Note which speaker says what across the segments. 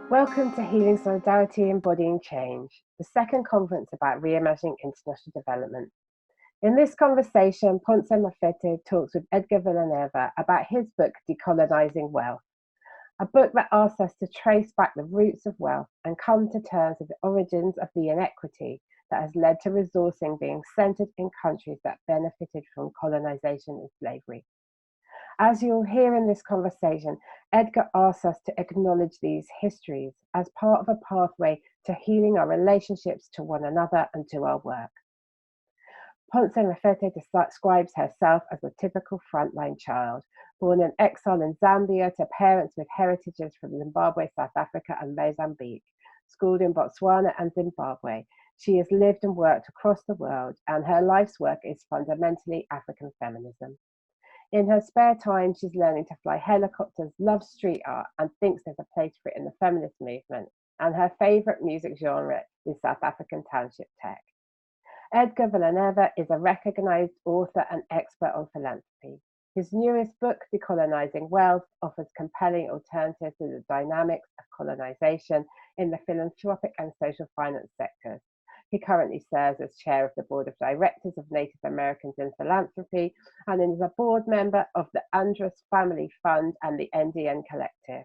Speaker 1: Welcome to Healing Solidarity Embodying Change, the second conference about reimagining international development. In this conversation, Ponce Mafete talks with Edgar Villanueva about his book, Decolonizing Wealth, a book that asks us to trace back the roots of wealth and come to terms with the origins of the inequity that has led to resourcing being centered in countries that benefited from colonization and slavery. As you'll hear in this conversation, Edgar asks us to acknowledge these histories as part of a pathway to healing our relationships to one another and to our work. Ponce Mafete describes herself as a typical frontline child, born in exile in Zambia to parents with heritages from Zimbabwe, South Africa, and Mozambique. Schooled in Botswana and Zimbabwe, she has lived and worked across the world, and her life's work is fundamentally African feminism. In her spare time, she's learning to fly helicopters, loves street art, and thinks there's a place for it in the feminist movement. And her favorite music genre is South African township tech. Edgar Villanueva is a recognized author and expert on philanthropy. His newest book, Decolonizing Wealth, offers compelling alternatives to the dynamics of colonization in the philanthropic and social finance sectors. He currently serves as chair of the board of directors of Native Americans in Philanthropy and is a board member of the Andrus Family Fund and the NDN Collective.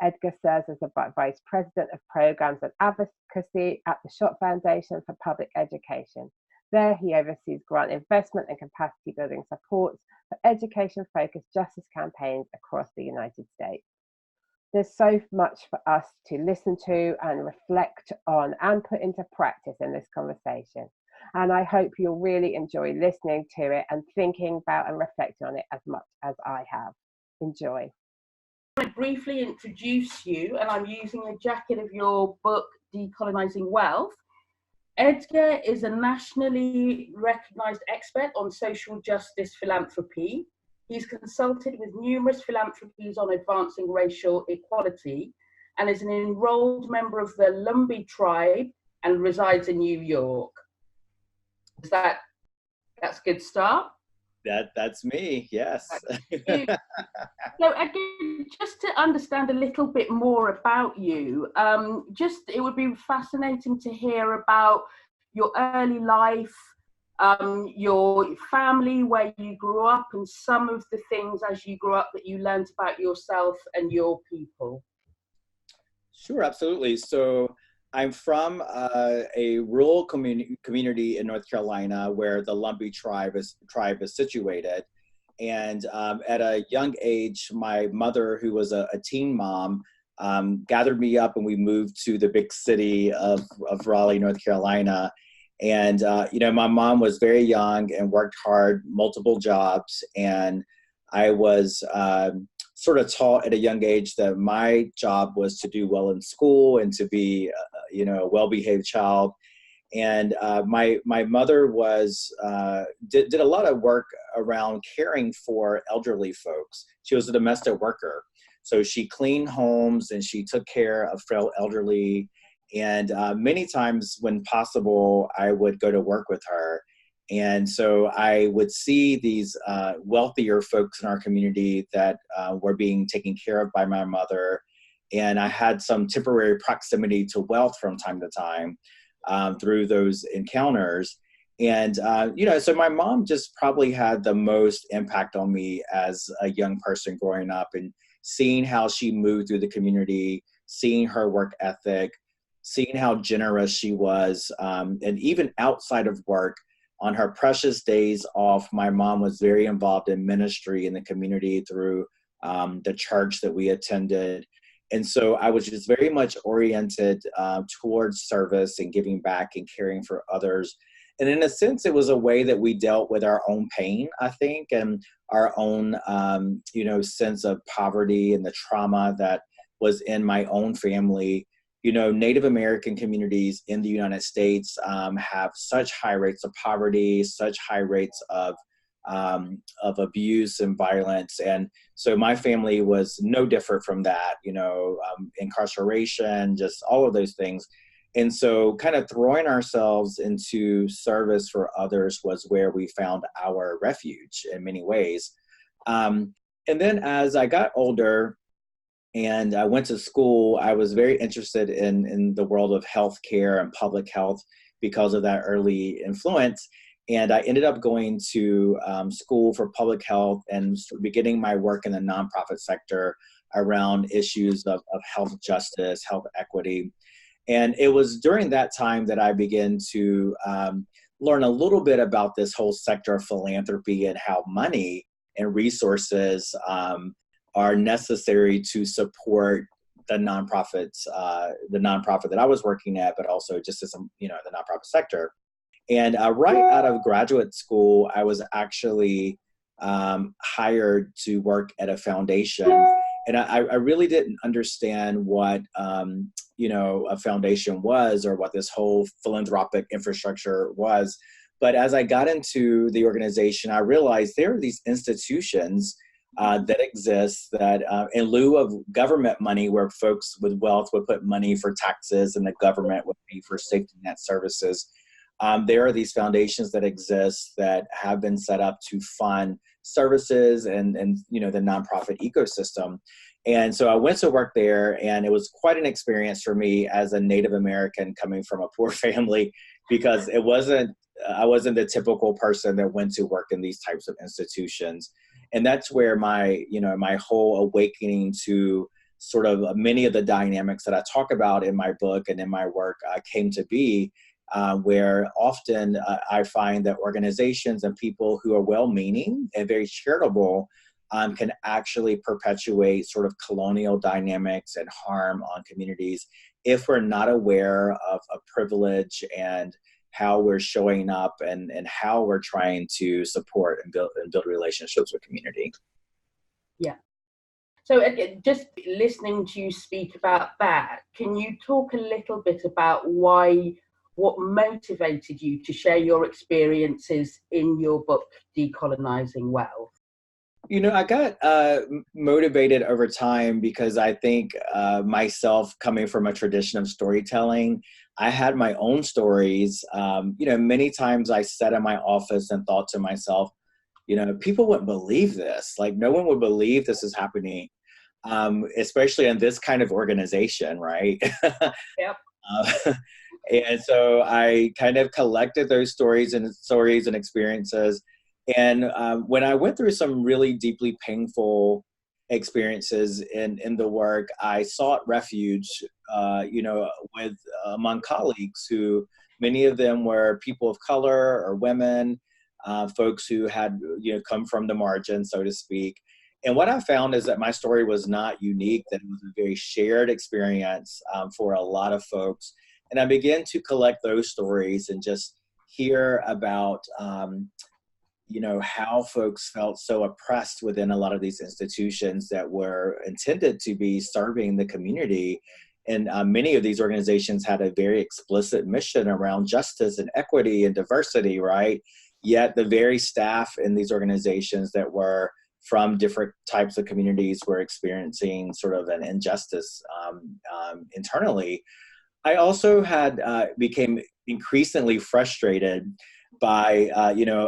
Speaker 1: Edgar serves as the vice president of programs and advocacy at the Schott Foundation for Public Education. There, he oversees grant investment and capacity building supports for education-focused justice campaigns across the United States. There's so much for us to listen to and reflect on and put into practice in this conversation. And I hope you'll really enjoy listening to it and thinking about and reflecting on it as much as I have. Enjoy.
Speaker 2: I briefly introduce you, and I'm using a jacket of your book, Decolonizing Wealth. Edgar is a nationally recognized expert on social justice philanthropy. He's consulted with numerous philanthropies on advancing racial equality and is an enrolled member of the Lumbee tribe and resides in New York. That's a good start?
Speaker 3: That's me, yes.
Speaker 2: So again, just to understand a little bit more about you, it would be fascinating to hear about your early life, your family, where you grew up, and some of the things as you grew up that you learned about yourself and your people.
Speaker 3: Sure, absolutely. So I'm from a rural community in North Carolina where the Lumbee tribe is situated. And at a young age, my mother, who was a teen mom, gathered me up and we moved to the big city of Raleigh, North Carolina. And, my mom was very young and worked hard, multiple jobs. And I was sort of taught at a young age that my job was to do well in school and to be, a well-behaved child. And my mother did a lot of work around caring for elderly folks. She was a domestic worker. So she cleaned homes and she took care of frail elderly. And many times when possible, I would go to work with her. And so I would see these wealthier folks in our community that were being taken care of by my mother. And I had some temporary proximity to wealth from time to time through those encounters. And, so my mom just probably had the most impact on me as a young person growing up, and seeing how she moved through the community, seeing her work ethic, seeing how generous she was, and even outside of work, on her precious days off, my mom was very involved in ministry in the community through the church that we attended. And so I was just very much oriented towards service and giving back and caring for others. And in a sense, it was a way that we dealt with our own pain, I think, and our own, sense of poverty and the trauma that was in my own family. Native American communities in the United States have such high rates of poverty, such high rates of abuse and violence. And so my family was no different from that, incarceration, just all of those things. And so kind of throwing ourselves into service for others was where we found our refuge in many ways. And then as I got older, And I went to school. I was very interested in the world of healthcare and public health because of that early influence. And I ended up going to school for public health and beginning my work in the nonprofit sector around issues of health justice, health equity. And it was during that time that I began to learn a little bit about this whole sector of philanthropy and how money and resources are necessary to support the nonprofits, the nonprofit that I was working at, but also just as the nonprofit sector. And right out of graduate school, I was actually hired to work at a foundation. And I really didn't understand what, a foundation was or what this whole philanthropic infrastructure was. But as I got into the organization, I realized there are these institutions that exist that in lieu of government money, where folks with wealth would put money for taxes and the government would pay for safety net services. There are these foundations that exist that have been set up to fund services and the nonprofit ecosystem. And so I went to work there, and it was quite an experience for me as a Native American coming from a poor family, because I wasn't the typical person that went to work in these types of institutions. And that's where my whole awakening to sort of many of the dynamics that I talk about in my book and in my work came to be, where often I find that organizations and people who are well-meaning and very charitable can actually perpetuate sort of colonial dynamics and harm on communities if we're not aware of privilege and how we're showing up and how we're trying to support and build relationships with community.
Speaker 2: Yeah. So just listening to you speak about that, can you talk a little bit about what motivated you to share your experiences in your book, Decolonizing Wealth?
Speaker 3: I got motivated over time because I think myself, coming from a tradition of storytelling, I had my own stories. Many times I sat in my office and thought to myself, people wouldn't believe this. Like, no one would believe this is happening, especially in this kind of organization, right?
Speaker 2: Yep.
Speaker 3: And so I kind of collected those stories and experiences. And when I went through some really deeply painful experiences in the work, I sought refuge, with among colleagues who, many of them were people of color or women, folks who had come from the margin, so to speak. And what I found is that my story was not unique; that it was a very shared experience for a lot of folks. And I began to collect those stories and just hear about how folks felt so oppressed within a lot of these institutions that were intended to be serving the community. And many of these organizations had a very explicit mission around justice and equity and diversity, right? Yet the very staff in these organizations that were from different types of communities were experiencing sort of an injustice internally. I also became increasingly frustrated by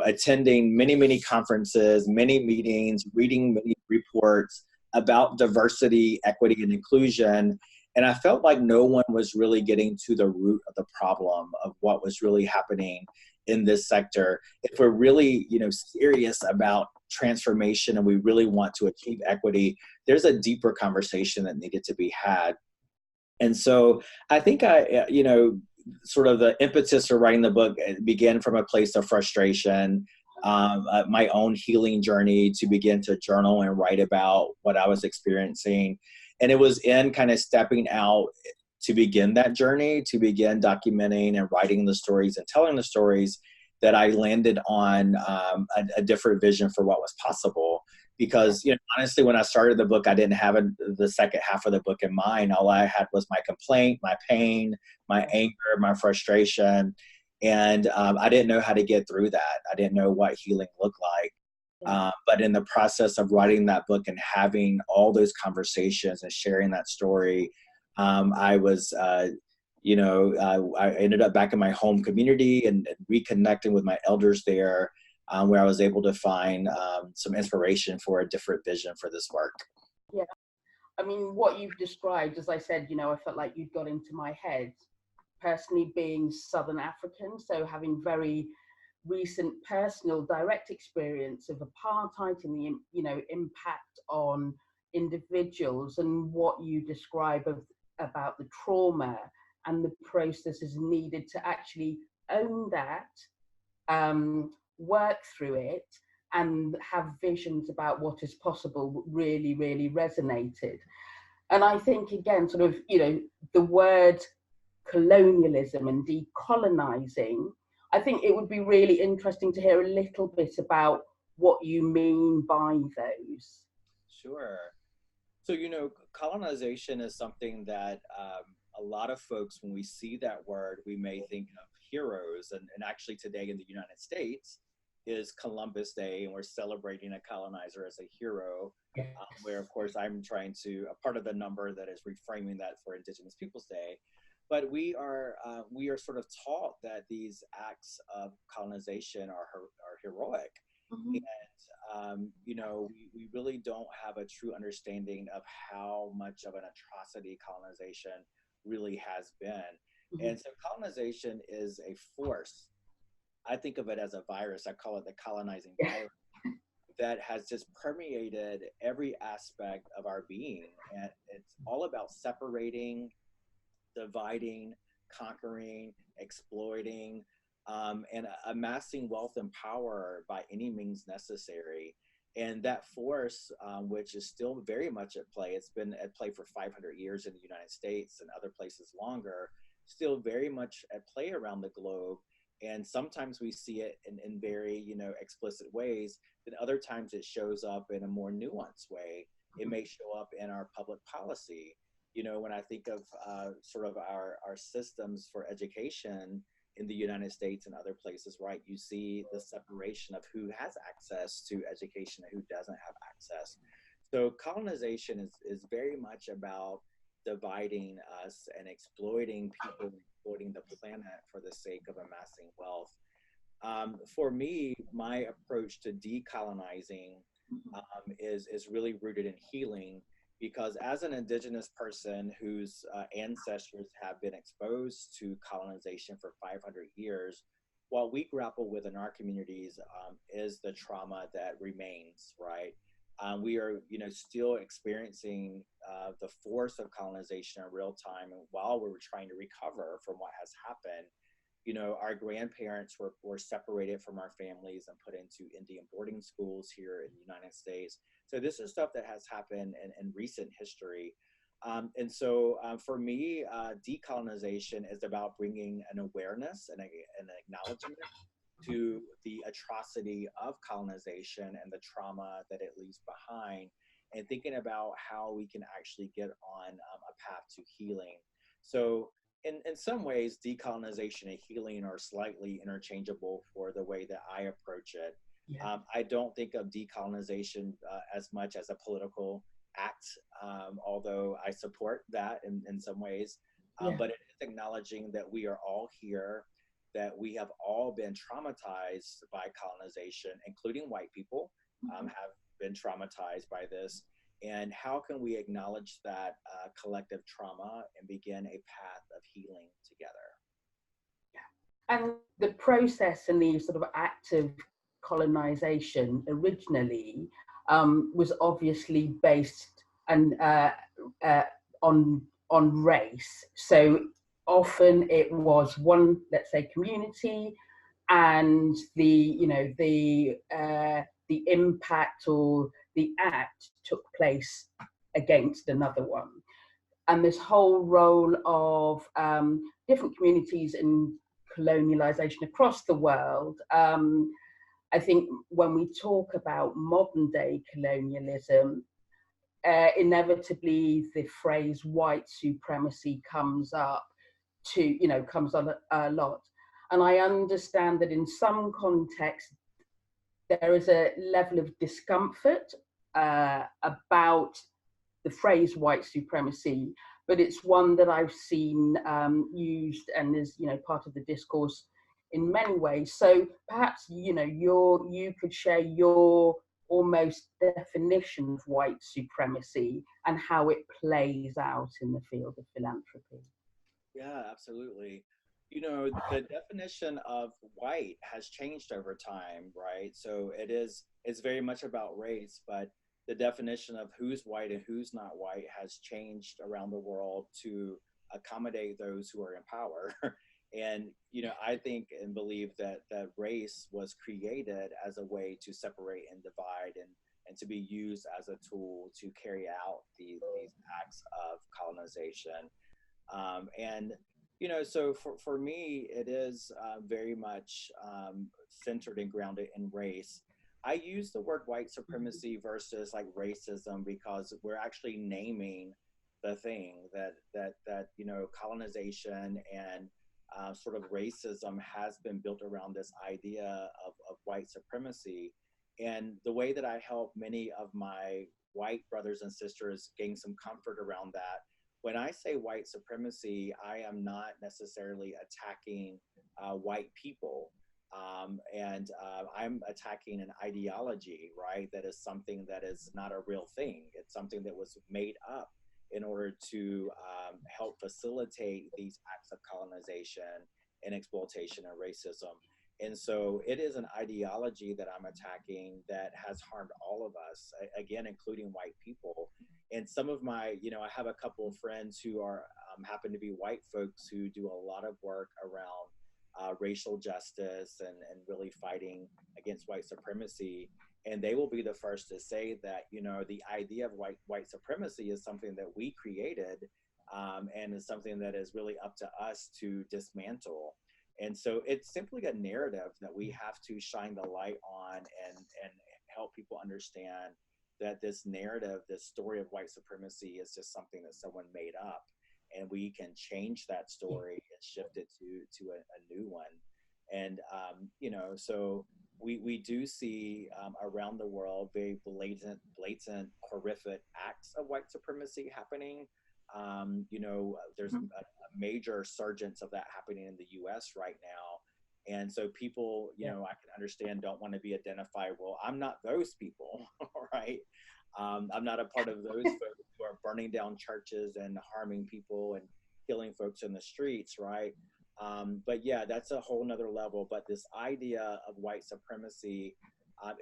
Speaker 3: attending many conferences, many meetings, reading many reports about diversity, equity, and inclusion. And I felt like no one was really getting to the root of the problem of what was really happening in this sector. If we're really, serious about transformation and we really want to achieve equity, there's a deeper conversation that needed to be had. And so I think sort of the impetus for writing the book began from a place of frustration, my own healing journey to begin to journal and write about what I was experiencing. And it was in kind of stepping out to begin that journey, to begin documenting and writing the stories and telling the stories, that I landed on a different vision for what was possible. Because, honestly, when I started the book, I didn't have the second half of the book in mind. All I had was my complaint, my pain, my anger, my frustration. And I didn't know how to get through that. I didn't know what healing looked like. But in the process of writing that book and having all those conversations and sharing that story, I was, I ended up back in my home community and reconnecting with my elders there, where I was able to find some inspiration for a different vision for this work.
Speaker 2: Yeah, I mean, what you've described, as I said, I felt like you'd got into my head. Personally, being Southern African, so having very recent personal direct experience of apartheid and the impact on individuals, and what you describe about the trauma and the processes needed to actually own that, work through it, and have visions about what is possible really, really resonated. And I think, again, sort of, the word colonialism and decolonizing, I think it would be really interesting to hear a little bit about what you mean by those.
Speaker 3: Sure. So, colonization is something that a lot of folks, when we see that word, we may think of heroes. And actually today in the United States is Columbus Day, and we're celebrating a colonizer as a hero,
Speaker 2: Yes.
Speaker 3: where, of course, I'm trying to, a part of the number that is reframing that for Indigenous Peoples Day. But we are sort of taught that these acts of colonization are heroic.
Speaker 2: Mm-hmm.
Speaker 3: And, we really don't have a true understanding of how much of an atrocity colonization really has been. Mm-hmm. And so colonization is a force. I think of it as a virus. I call it the colonizing virus that has just permeated every aspect of our being. And it's all about separating, dividing, conquering, exploiting, and amassing wealth and power by any means necessary. And that force, which is still very much at play, it's been at play for 500 years in the United States and other places longer, still very much at play around the globe. And sometimes we see it in very, explicit ways. Then other times it shows up in a more nuanced way. It may show up in our public policy. When I think of sort of our systems for education in the United States and other places, right, you see the separation of who has access to education and who doesn't have access. So colonization is very much about dividing us and exploiting people, exploiting the planet for the sake of amassing wealth. For me, my approach to decolonizing is really rooted in healing, because as an Indigenous person whose ancestors have been exposed to colonization for 500 years, what we grapple with in our communities is the trauma that remains, right? We are, still experiencing the force of colonization in real time, and while we're trying to recover from what has happened. Our grandparents were separated from our families and put into Indian boarding schools here in the United States. So this is stuff that has happened in recent history. And so for me, decolonization is about bringing an awareness and an acknowledgement to the atrocity of colonization and the trauma that it leaves behind, and thinking about how we can actually get on a path to healing. So in some ways, decolonization and healing are slightly interchangeable for the way that I approach it. Yeah. I don't think of decolonization as much as a political act, although I support that in some ways. Yeah. But it is acknowledging that we are all here, that we have all been traumatized by colonization, including white people, have been traumatized by this. And how can we acknowledge that collective trauma and begin a path of healing together?
Speaker 2: Yeah. And the process and the sort of act of colonization originally was obviously based and on race. So often it was one, let's say, community, and the impact or the act took place against another one. And this whole role of different communities in colonialization across the world, I think when we talk about modern day colonialism, inevitably the phrase white supremacy comes up a lot. And I understand that in some contexts, there is a level of discomfort about the phrase white supremacy, but it's one that I've seen used and is, part of the discourse in many ways. So perhaps, you could share your almost definition of white supremacy and how it plays out in the field of philanthropy.
Speaker 3: Yeah, absolutely. You know, the definition of white has changed over time, right? So it's very much about race, but the definition of who's white and who's not white has changed around the world to accommodate those who are in power. And, you know, I think and believe that race was created as a way to separate and divide and to be used as a tool to carry out these acts of colonization. And you know, so for me, it is very much centered and grounded in race. I use the word white supremacy versus like racism because we're actually naming the thing that you know, colonization and sort of racism has been built around this idea of white supremacy. And the way that I help many of my white brothers and sisters gain some comfort around that, when I say white supremacy, I am not necessarily attacking white people. I'm attacking an ideology, right? That is something that is not a real thing. It's something that was made up in order to help facilitate these acts of colonization and exploitation and racism. And so it is an ideology that I'm attacking that has harmed all of us, again, including white people. And some of my, you know, I have a couple of friends who are happen to be white folks who do a lot of work around racial justice and really fighting against white supremacy. And they will be the first to say that, you know, the idea of white supremacy is something that we created, and is something that is really up to us to dismantle. And so it's simply a narrative that we have to shine the light on and help people understand that this narrative, this story of white supremacy is just something that someone made up. And we can change that story and shift it to a new one. And, you know, so we do see around the world very blatant, horrific acts of white supremacy happening. You know, there's a major resurgence of that happening in the US right now. And so people, you know, I can understand, don't want to be identified. Well, I'm not those people, right? I'm not a part of those folks who are burning down churches and harming people and killing folks in the streets, right? But yeah, that's a whole nother level. But this idea of white supremacy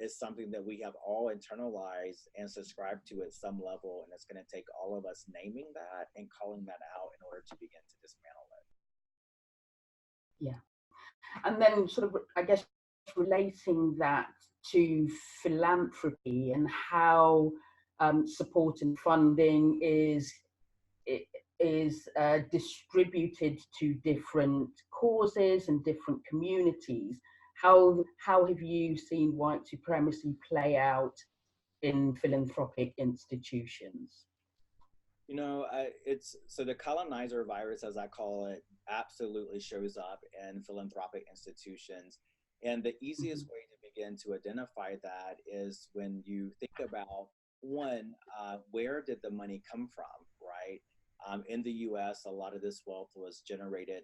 Speaker 3: is something that we have all internalized and subscribed to at some level. And it's going to take all of us naming that and calling that out in order to begin to dismantle it.
Speaker 2: Yeah. And then sort of, I guess, relating that to philanthropy and how support and funding is distributed to different causes and different communities. How have you seen white supremacy play out in philanthropic institutions?
Speaker 3: You know, it's so the colonizer virus, as I call it, absolutely shows up in philanthropic institutions. And the easiest way to begin to identify that is when you think about one, where did the money come from, right? In the U.S., a lot of this wealth was generated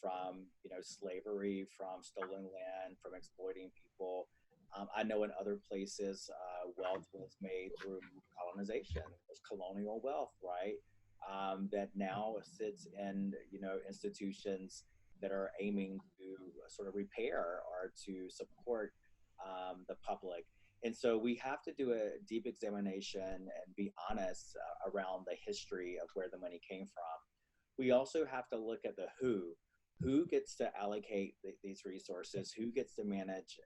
Speaker 3: from, you know, slavery, from stolen land, from exploiting people. I know in other places, wealth was made through colonization. There's colonial wealth, right? That now sits in, you know, institutions that are aiming to sort of repair or to support the public. And so we have to do a deep examination and be honest around the history of where the money came from. We also have to look at the who gets to allocate these resources, who gets to manage,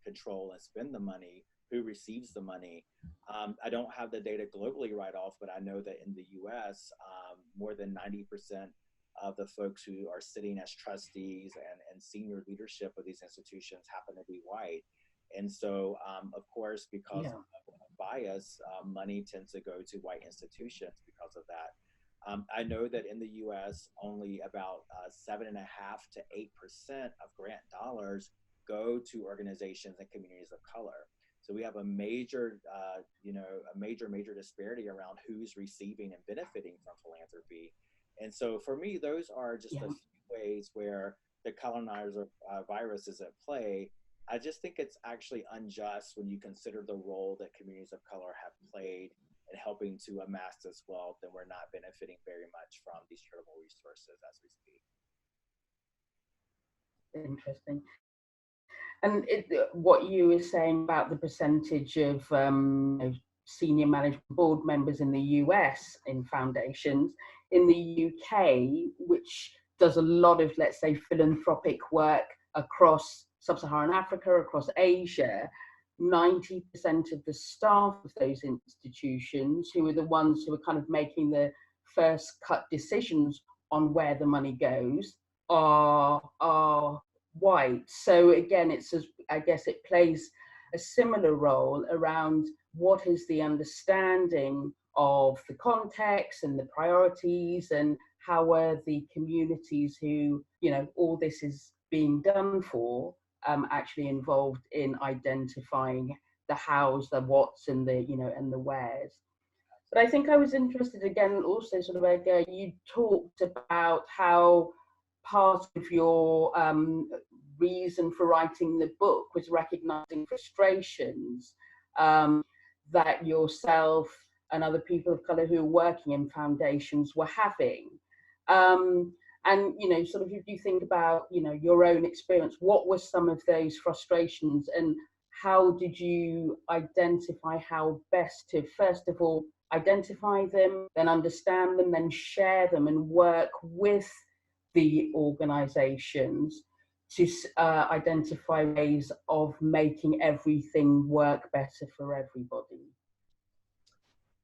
Speaker 3: control and spend the money, who receives the money. I don't have the data globally right off, but I know that in the US, more than 90% of the folks who are sitting as trustees and senior leadership of these institutions happen to be white. And so, of course, because of bias, money tends to go to white institutions because of that. I know that in the U.S., only about 7.5% to 8% of grant dollars go to organizations and communities of color. So we have a major, major disparity around who's receiving and benefiting from philanthropy. And so for me, those are just a few ways where the colonizer virus is at play. I just think it's actually unjust when you consider the role that communities of color have played in helping to amass this wealth, and we're not benefiting very much from these charitable resources as we speak.
Speaker 2: Interesting. And what you were saying about the percentage of senior management board members in the US in foundations, in the UK, which does a lot of, let's say, philanthropic work across sub-Saharan Africa, across Asia, 90% of the staff of those institutions, who are the ones who are kind of making the first cut decisions on where the money goes, are white. So again, I guess it plays a similar role around what is the understanding of the context and the priorities, and how are the communities who, all this is being done for, actually involved in identifying the hows, the whats, and the, and the wheres. But I think I was interested again, also sort of, Edgar, you talked about how part of your reason for writing the book was recognizing frustrations that yourself and other people of color who are working in foundations were having. And, sort of, if you think about, your own experience, what were some of those frustrations, and how did you identify how best to, first of all, identify them, then understand them, then share them, and work with the organizations to identify ways of making everything work better for everybody?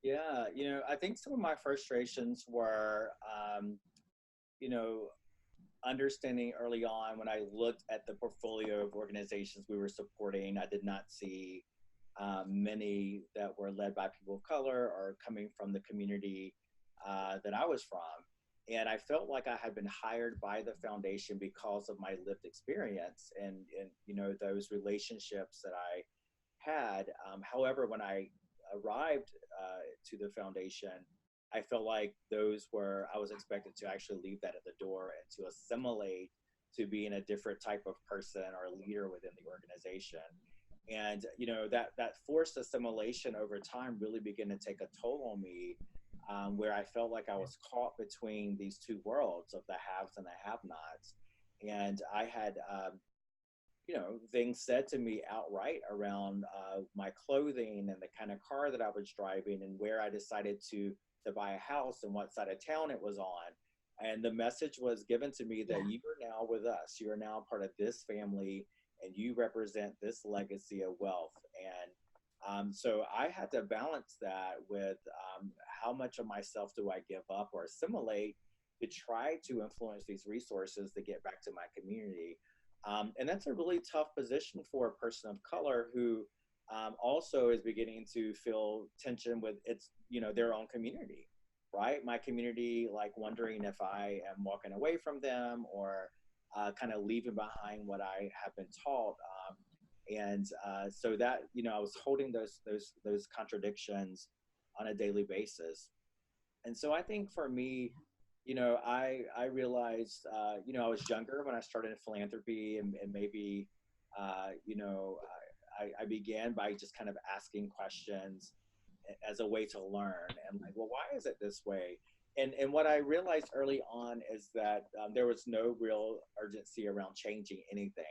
Speaker 3: Yeah, I think some of my frustrations were, understanding early on when I looked at the portfolio of organizations we were supporting, I did not see many that were led by people of color or coming from the community that I was from. And I felt like I had been hired by the foundation because of my lived experience and those relationships that I had. However, when I arrived to the foundation, I felt like I was expected to actually leave that at the door and to assimilate to being a different type of person or leader within the organization. And, that forced assimilation over time really began to take a toll on me, where I felt like I was caught between these two worlds of the haves and the have-nots. And I had, things said to me outright around my clothing and the kind of car that I was driving and where I decided to buy a house and what side of town it was on. And the message was given to me that you are now with us. You are now part of this family, and you represent this legacy of wealth. And so I had to balance that with how much of myself do I give up or assimilate to try to influence these resources to get back to my community. And that's a really tough position for a person of color who also is beginning to feel tension with their own community, right? My community, like wondering if I am walking away from them or kind of leaving behind what I have been taught. So that, I was holding those contradictions on a daily basis. And so I think for me, I realized, I was younger when I started in philanthropy, and maybe, I began by just kind of asking questions as a way to learn, and like, well, why is it this way? And what I realized early on is that there was no real urgency around changing anything.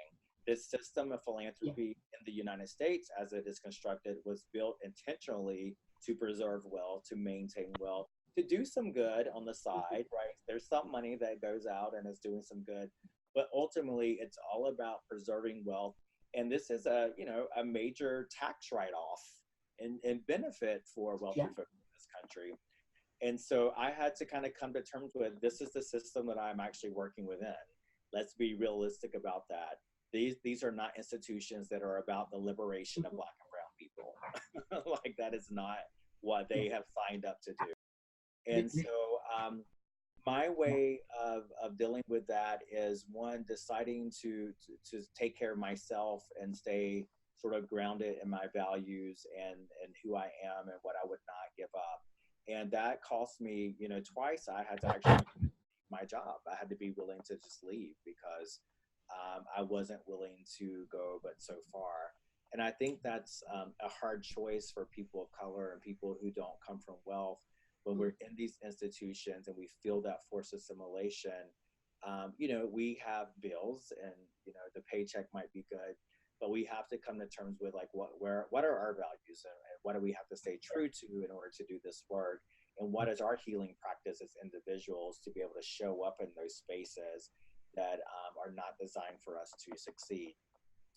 Speaker 3: This system of philanthropy in the United States, as it is constructed, was built intentionally to preserve wealth, to maintain wealth, to do some good on the side, right? There's some money that goes out and is doing some good, but ultimately it's all about preserving wealth. And this is a major tax write-off and benefit for wealthy folks in this country. And so I had to kind of come to terms with, this is the system that I'm actually working within. Let's be realistic about that. These are not institutions that are about the liberation of Black and brown people. Like, that is not what they have signed up to do. And so my way of dealing with that is, one, deciding to take care of myself and stay sort of grounded in my values and who I am and what I would not give up. And that cost me, twice I had to actually leave my job. I had to be willing to just leave because I wasn't willing to go but so far. And I think that's a hard choice for people of color and people who don't come from wealth. When we're in these institutions and we feel that forced assimilation, you know, we have bills and, you know, the paycheck might be good, but we have to come to terms with like what are our values and what do we have to stay true to in order to do this work, and what is our healing practice as individuals to be able to show up in those spaces that are not designed for us to succeed.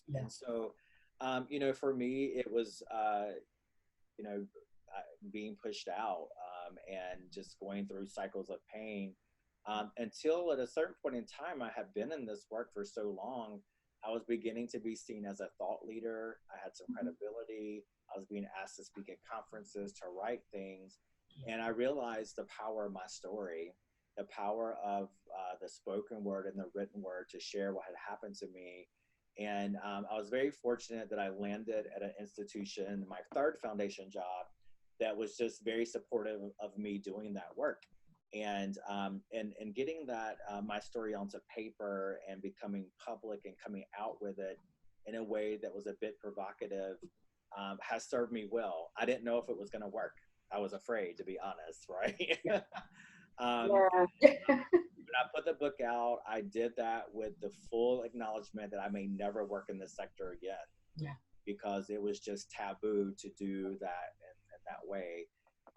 Speaker 3: Yeah. And so, you know, for me, it was, you know, being pushed out and just going through cycles of pain until at a certain point in time, I had been in this work for so long, I was beginning to be seen as a thought leader. I had some credibility. I was being asked to speak at conferences, to write things. And I realized the power of my story, the power of the spoken word and the written word to share what had happened to me. And I was very fortunate that I landed at an institution, my third foundation job, that was just very supportive of me doing that work. And getting that my story onto paper and becoming public and coming out with it in a way that was a bit provocative has served me well. I didn't know if it was going to work. I was afraid, to be honest, right? When I put the book out, I did that with the full acknowledgement that I may never work in this sector again. Yeah. Because it was just taboo to do that in that way.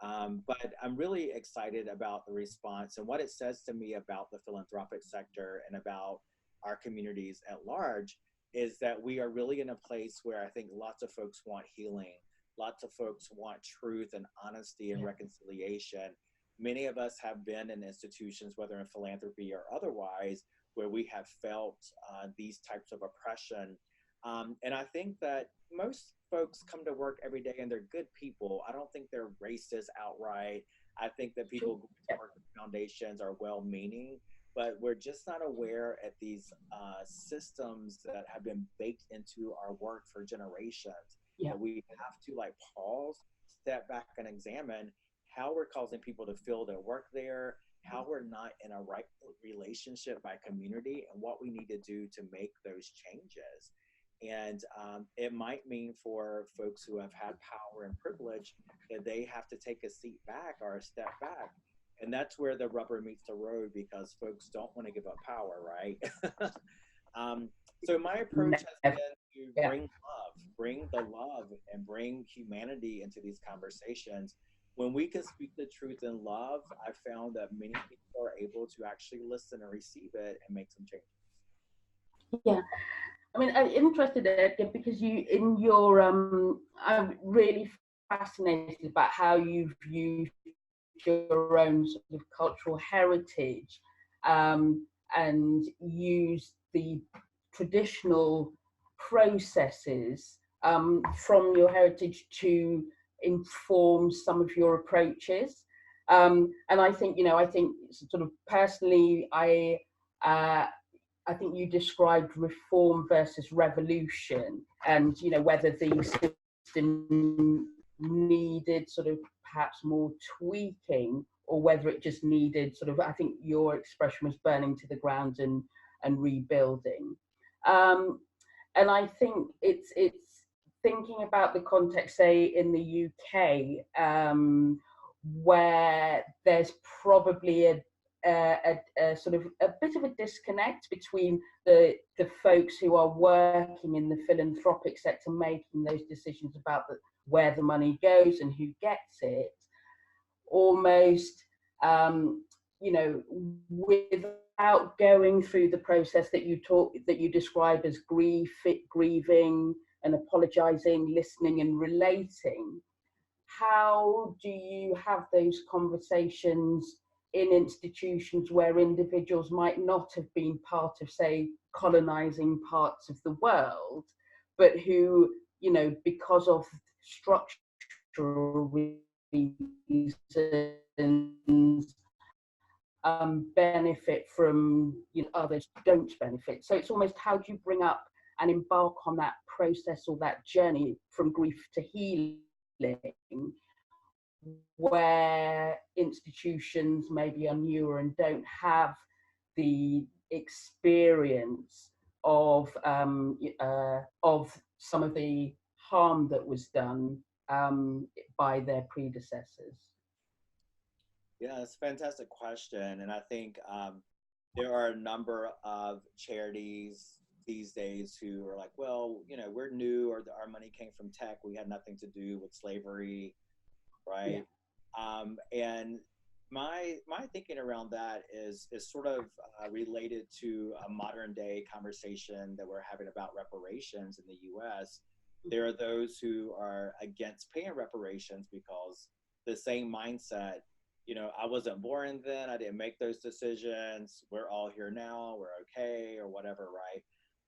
Speaker 3: But I'm really excited about the response and what it says to me about the philanthropic sector and about our communities at large is that we are really in a place where I think lots of folks want healing. Lots of folks want truth and honesty and reconciliation. Many of us have been in institutions, whether in philanthropy or otherwise, where we have felt these types of oppression. And I think that most folks come to work every day and they're good people. I don't think they're racist outright. I think that people who work with foundations are well-meaning, but we're just not aware at these systems that have been baked into our work for generations. Yeah. We have to like pause, step back and examine how we're causing people to feel their work there, how we're not in a right relationship by community, and what we need to do to make those changes. And it might mean for folks who have had power and privilege that they have to take a seat back or a step back. And that's where the rubber meets the road, because folks don't want to give up power, right? So my approach has been to bring the love and bring humanity into these conversations. When we can speak the truth in love, I found that many people are able to actually listen and receive it and make some changes.
Speaker 2: Yeah. I mean, I'm interested, Edgar, because you, in your, I'm really fascinated about how you've used your own sort of cultural heritage and used the traditional processes from your heritage to inform some of your approaches. And I think, you know, I think sort of personally, I think you described reform versus revolution, and you know whether the system needed sort of perhaps more tweaking, or whether it just needed sort of, I think your expression was burning to the ground and rebuilding. And I think it's thinking about the context, say in the UK, where there's probably a sort of a bit of a disconnect between the folks who are working in the philanthropic sector, making those decisions about where the money goes and who gets it, almost you know, without going through the process that you describe as grieving and apologizing, listening and relating. How do you have those conversations in institutions where individuals might not have been part of, say, colonizing parts of the world, but who, you know, because of structural reasons, benefit from, you know, others don't benefit? So it's almost, how do you bring up and embark on that process or that journey from grief to healing, where institutions maybe are newer and don't have the experience of some of the harm that was done by their predecessors?
Speaker 3: Yeah, it's a fantastic question. And I think there are a number of charities these days who are like, well, you know, we're new, or our money came from tech. We had nothing to do with slavery, right? And my thinking around that is sort of related to a modern day conversation that we're having about reparations in the U.S. There are those who are against paying reparations because the same mindset, you know, I wasn't born then, I didn't make those decisions, we're all here now, we're okay, or whatever, right?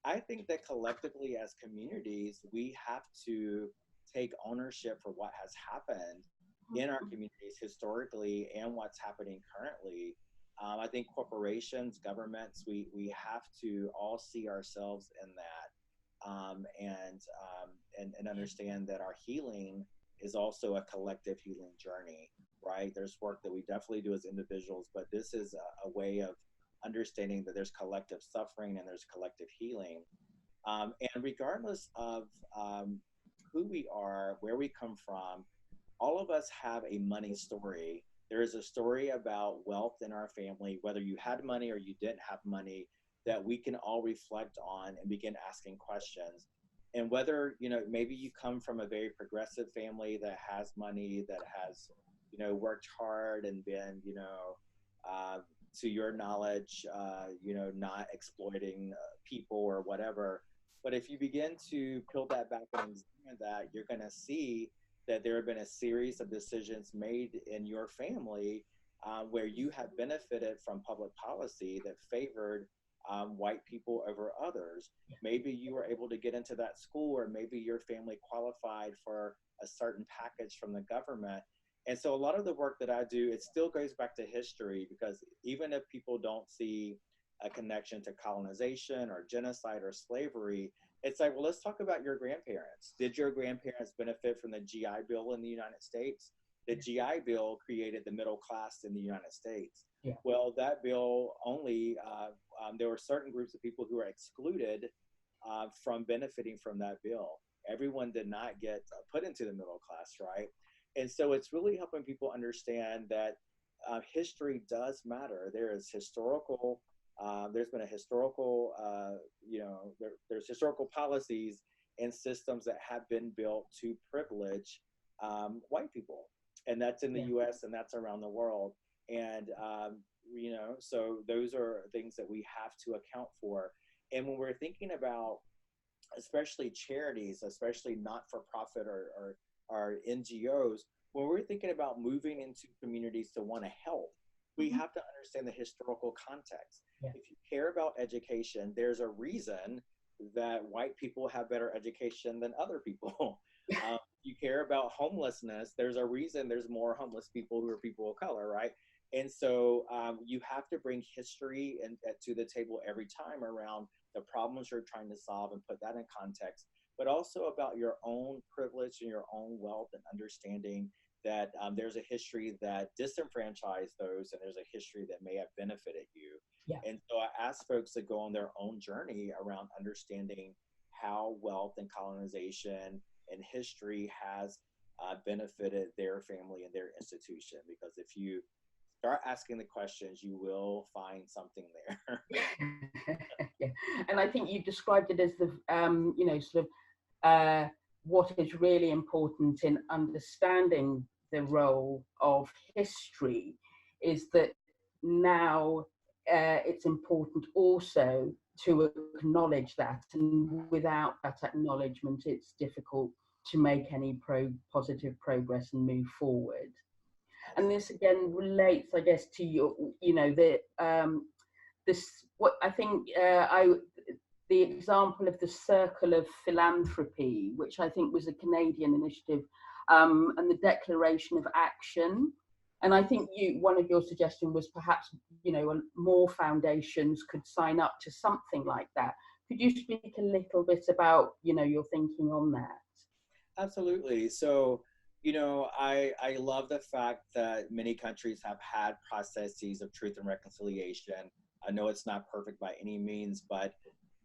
Speaker 3: I think that collectively as communities, we have to take ownership for what has happened in our communities historically and what's happening currently. I think corporations, governments, we have to all see ourselves in that, and understand that our healing is also a collective healing journey, right? There's work that we definitely do as individuals, but this is a way of understanding that there's collective suffering and there's collective healing. And regardless of who we are, where we come from, all of us have a money story. There is a story about wealth in our family, whether you had money or you didn't have money, that we can all reflect on and begin asking questions. And whether, you know, maybe you come from a very progressive family that has money, that has, you know, worked hard and been, you know, to your knowledge, you know, not exploiting people or whatever. But if you begin to peel that back and examine that, you're going to see that there have been a series of decisions made in your family where you have benefited from public policy that favored white people over others. Maybe you were able to get into that school, or maybe your family qualified for a certain package from the government. And so a lot of the work that I do, it still goes back to history, because even if people don't see a connection to colonization or genocide or slavery, it's like, well, let's talk about your grandparents. Did your grandparents benefit from the GI Bill in the United States? The GI Bill created the middle class in the United States.
Speaker 2: Yeah.
Speaker 3: Well, that bill only, there were certain groups of people who were excluded from benefiting from that bill. Everyone did not get put into the middle class, right? And so it's really helping people understand that history does matter. There is historical, there's been a historical, you know, there's historical policies and systems that have been built to privilege white people. And that's in the US and that's around the world. And, you know, so those are things that we have to account for. And when we're thinking about, especially charities, especially not-for-profit or NGOs, when we're thinking about moving into communities to want to help, we have to understand the historical context. If you care about education, there's a reason that white people have better education than other people. You care about homelessness, there's a reason there's more homeless people who are people of color, right? And so you have to bring history to the table every time around the problems you're trying to solve and put that in context, but also about your own privilege and your own wealth, and understanding that there's a history that disenfranchised those, and there's a history that may have benefited you. And so I ask folks to go on their own journey around understanding how wealth and colonization and history has benefited their family and their institution. Because if you start asking the questions, you will find something there.
Speaker 2: And I think you described it as the, you know, sort of what is really important in understanding the role of history is that now it's important also to acknowledge that, and without that acknowledgement, it's difficult to make any positive progress and move forward. And this again relates, I guess, to your, you know, this, what I think, the example of the Circle of Philanthropy, which I think was a Canadian initiative, and the Declaration of Action. And I think one of your suggestions was perhaps, you know, more foundations could sign up to something like that. Could you speak a little bit about, you know, your thinking on that?
Speaker 3: Absolutely. So, you know, I love the fact that many countries have had processes of truth and reconciliation. I know it's not perfect by any means, but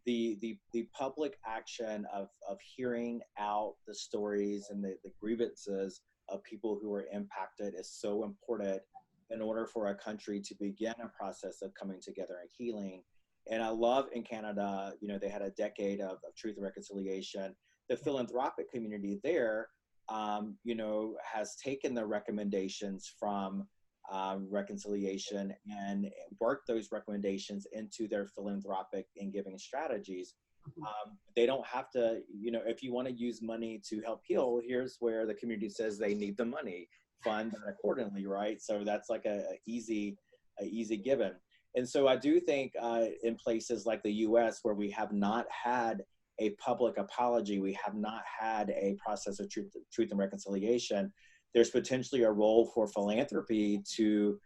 Speaker 3: the public action of hearing out the stories and the grievances of people who are impacted is so important in order for a country to begin a process of coming together and healing. And I love in Canada, you know, they had a decade of truth and reconciliation. The philanthropic community there, you know, has taken the recommendations from reconciliation and work those recommendations into their philanthropic and giving strategies. They don't have to, you know, if you want to use money to help heal, here's where the community says they need the money, fund that accordingly, right? So that's like a easy given. And so I do think in places like the US, where we have not had a public apology, we have not had a process of truth and reconciliation, there's potentially a role for philanthropy to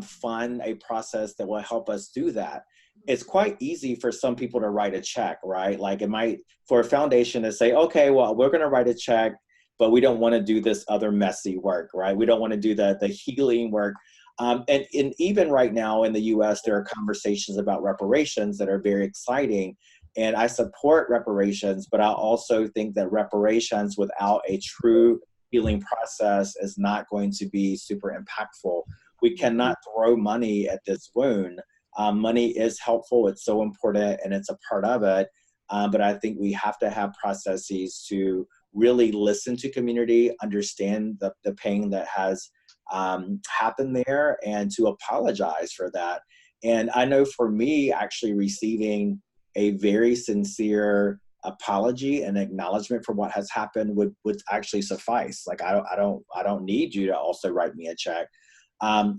Speaker 3: fund a process that will help us do that. It's quite easy for some people to write a check, right? Like it might, for a foundation to say, okay, well, we're gonna write a check, but we don't wanna do this other messy work, right? We don't wanna do the healing work. And even right now in the US, there are conversations about reparations that are very exciting. And I support reparations, but I also think that reparations without a true healing process is not going to be super impactful. We cannot throw money at this wound. Money is helpful, it's so important, and it's a part of it. But I think we have to have processes to really listen to community, understand the pain that has happened there, and to apologize for that. And I know for me, actually receiving a very sincere apology and acknowledgement for what has happened would actually suffice. Like I don't need you to also write me a check.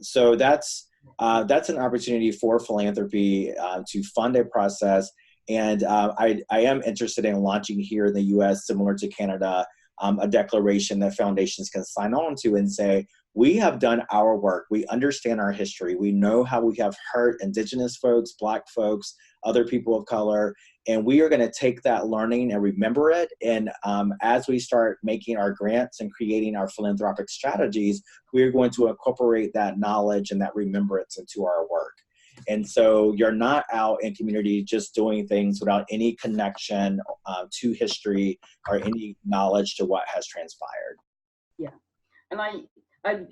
Speaker 3: So that's an opportunity for philanthropy to fund a process. And I am interested in launching here in the US, similar to Canada, a declaration that foundations can sign on to and say, we have done our work. We understand our history. We know how we have hurt Indigenous folks, Black folks, other people of color, and we are going to take that learning and remember it. And as we start making our grants and creating our philanthropic strategies, we're going to incorporate that knowledge and that remembrance into our work. And so you're not out in community just doing things without any connection to history or any knowledge to what has transpired.
Speaker 2: Yeah, and I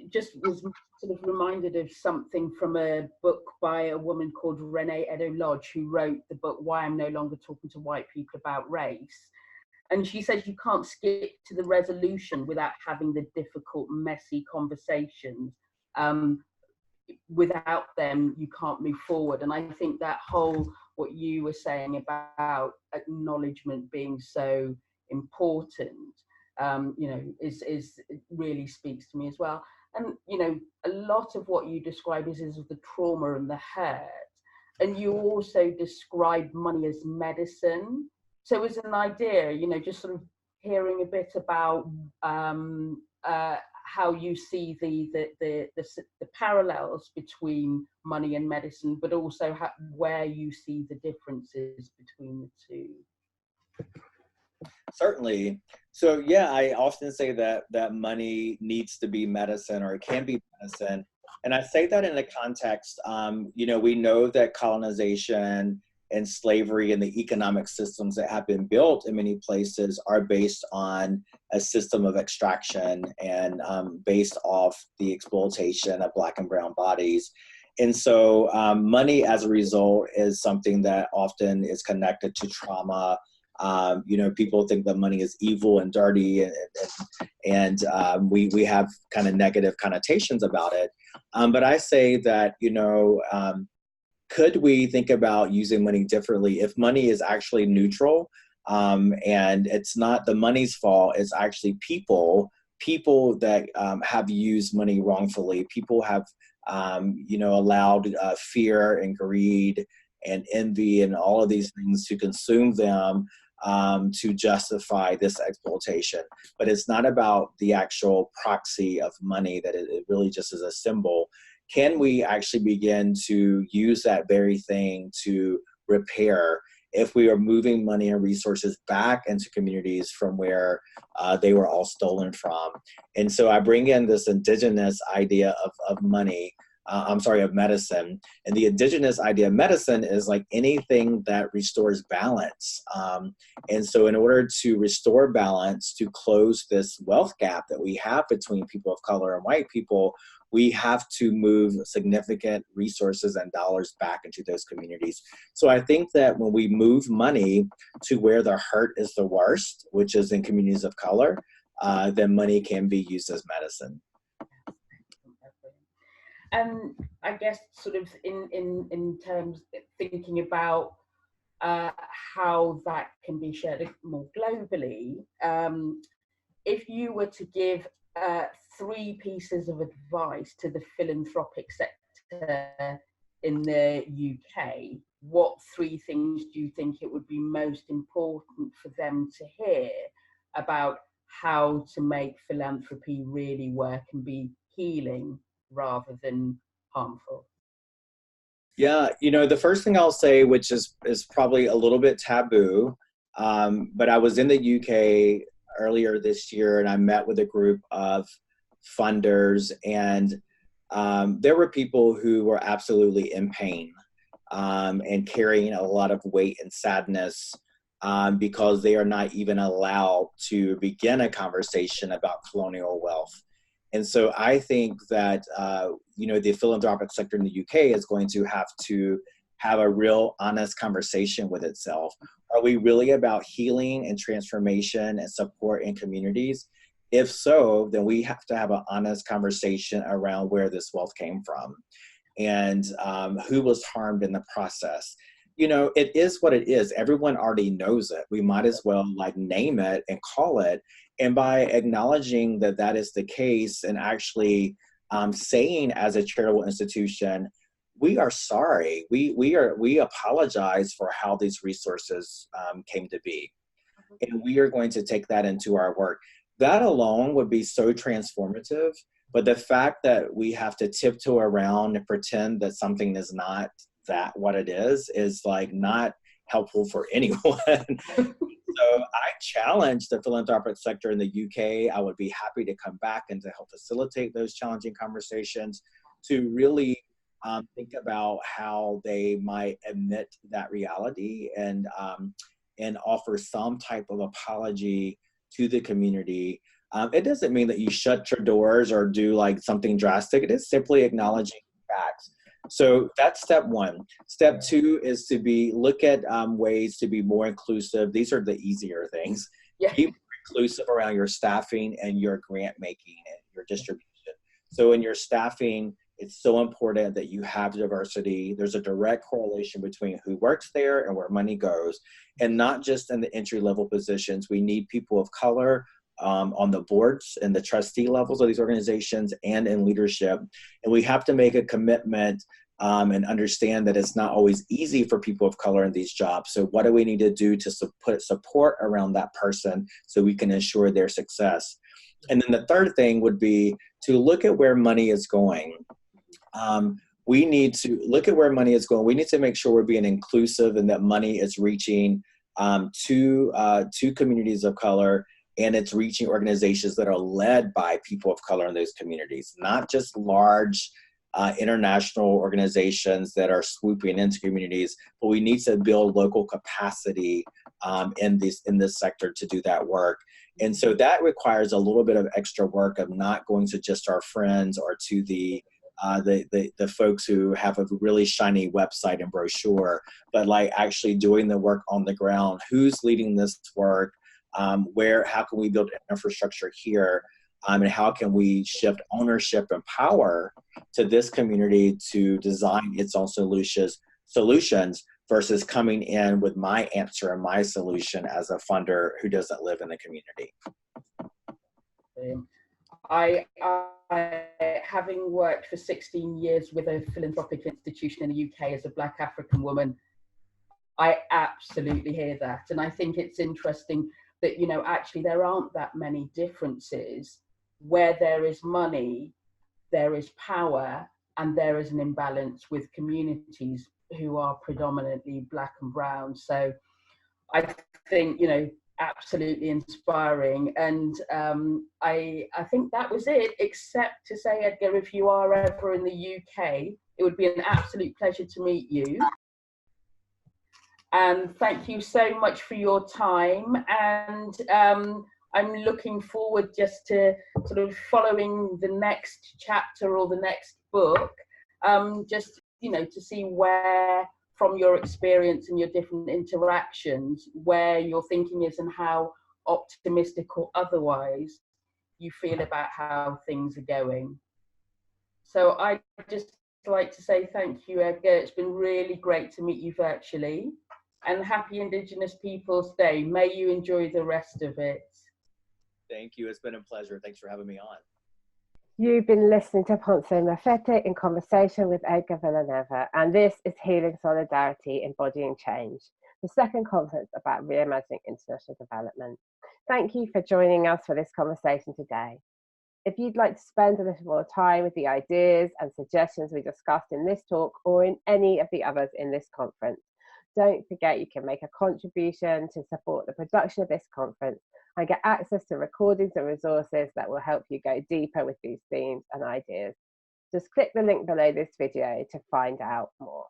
Speaker 2: just was sort of reminded of something from a book by a woman called Renee Edo-Lodge, who wrote the book Why I'm No Longer Talking to White People About Race. And she says you can't skip to the resolution without having the difficult, messy conversations. Without them, you can't move forward. And I think that whole, what you were saying about acknowledgement being so important, you know, is really speaks to me as well. And, you know, a lot of what you describe is the trauma and the hurt. And you also describe money as medicine. So as an idea, you know, just sort of hearing a bit about how you see the parallels between money and medicine, but also where you see the differences between the two.
Speaker 3: Certainly. So yeah, I often say that money needs to be medicine, or it can be medicine. And I say that in the context, you know, we know that colonization and slavery and the economic systems that have been built in many places are based on a system of extraction and based off the exploitation of Black and brown bodies. And so money as a result is something that often is connected to trauma. You know, people think that money is evil and dirty, and we have kind of negative connotations about it. But I say that, you know, could we think about using money differently if money is actually neutral and it's not the money's fault, it's actually people that have used money wrongfully. People have, you know, allowed fear and greed and envy and all of these things to consume them to justify this exploitation. But it's not about the actual proxy of money, that it really just is a symbol. Can we actually begin to use that very thing to repair if we are moving money and resources back into communities from where they were all stolen from? And so I bring in this indigenous idea of money, of medicine. And the indigenous idea of medicine is like anything that restores balance. And so in order to restore balance, to close this wealth gap that we have between people of color and white people, we have to move significant resources and dollars back into those communities. So I think that when we move money to where the hurt is the worst, which is in communities of color, then money can be used as medicine.
Speaker 2: And I guess sort of in terms of thinking about how that can be shared more globally, if you were to give 3 pieces of advice to the philanthropic sector in the UK, what 3 things do you think it would be most important for them to hear about how to make philanthropy really work and be healing rather than harmful?
Speaker 3: Yeah, you know, the first thing I'll say, which is probably a little bit taboo, but I was in the UK earlier this year and I met with a group of funders, and there were people who were absolutely in pain and carrying a lot of weight and sadness because they are not even allowed to begin a conversation about colonial wealth. And so I think that, you know, the philanthropic sector in the UK is going to have a real honest conversation with itself. Are we really about healing and transformation and support in communities? If so, then we have to have an honest conversation around where this wealth came from and who was harmed in the process. You know, it is what it is. Everyone already knows it. We might as well like name it and call it. And by acknowledging that that is the case and actually saying as a charitable institution, we are sorry. We apologize for how these resources came to be. And we are going to take that into our work. That alone would be so transformative. But the fact that we have to tiptoe around and pretend that something is not that what it is like not helpful for anyone. So I challenge the philanthropic sector in the UK. I would be happy to come back and to help facilitate those challenging conversations to really think about how they might admit that reality and offer some type of apology to the community. It doesn't mean that you shut your doors or do like something drastic. It is simply acknowledging facts. So that's step 1. Step 2 is to look at ways to be more inclusive. These are the easier things.
Speaker 2: Yeah.
Speaker 3: Be more inclusive around your staffing and your grant making and your distribution. So in your staffing, it's so important that you have diversity. There's a direct correlation between who works there and where money goes. And not just in the entry-level positions. We need people of color on the boards and the trustee levels of these organizations and in leadership. And we have to make a commitment and understand that it's not always easy for people of color in these jobs. So what do we need to do to put support around that person so we can ensure their success? And then the third thing would be to look at where money is going. We need to look at where money is going. We need to make sure we're being inclusive and that money is reaching to communities of color, and it's reaching organizations that are led by people of color in those communities, not just large international organizations that are swooping into communities, but we need to build local capacity in this sector to do that work. And so that requires a little bit of extra work of not going to just our friends or to the folks who have a really shiny website and brochure, but like actually doing the work on the ground. Who's leading this work? How can we build infrastructure here? And how can we shift ownership and power to this community to design its own solutions versus coming in with my answer and my solution as a funder who doesn't live in the community.
Speaker 2: I having worked for 16 years with a philanthropic institution in the UK as a Black African woman, I absolutely hear that. And I think it's interesting that, you know, actually there aren't that many differences. Where there is money, there is power, and there is an imbalance with communities who are predominantly Black and brown. So I think, you know, absolutely inspiring. And I think that was it, except to say, Edgar, if you are ever in the UK, it would be an absolute pleasure to meet you. And thank you so much for your time. And I'm looking forward just to sort of following the next chapter or the next book, just, you know, to see where, from your experience and your different interactions, where your thinking is and how optimistic or otherwise you feel about how things are going. So I'd just like to say thank you, Edgar. It's been really great to meet you virtually. And happy Indigenous Peoples Day. May you enjoy the rest of it.
Speaker 3: Thank you. It's been a pleasure. Thanks for having me on.
Speaker 1: You've been listening to Ponce Mafete in conversation with Edgar Villanueva, and this is Healing Solidarity, Embodying Change, the second conference about reimagining international development. Thank you for joining us for this conversation today. If you'd like to spend a little more time with the ideas and suggestions we discussed in this talk or in any of the others in this conference, don't forget you can make a contribution to support the production of this conference and get access to recordings and resources that will help you go deeper with these themes and ideas. Just click the link below this video to find out more.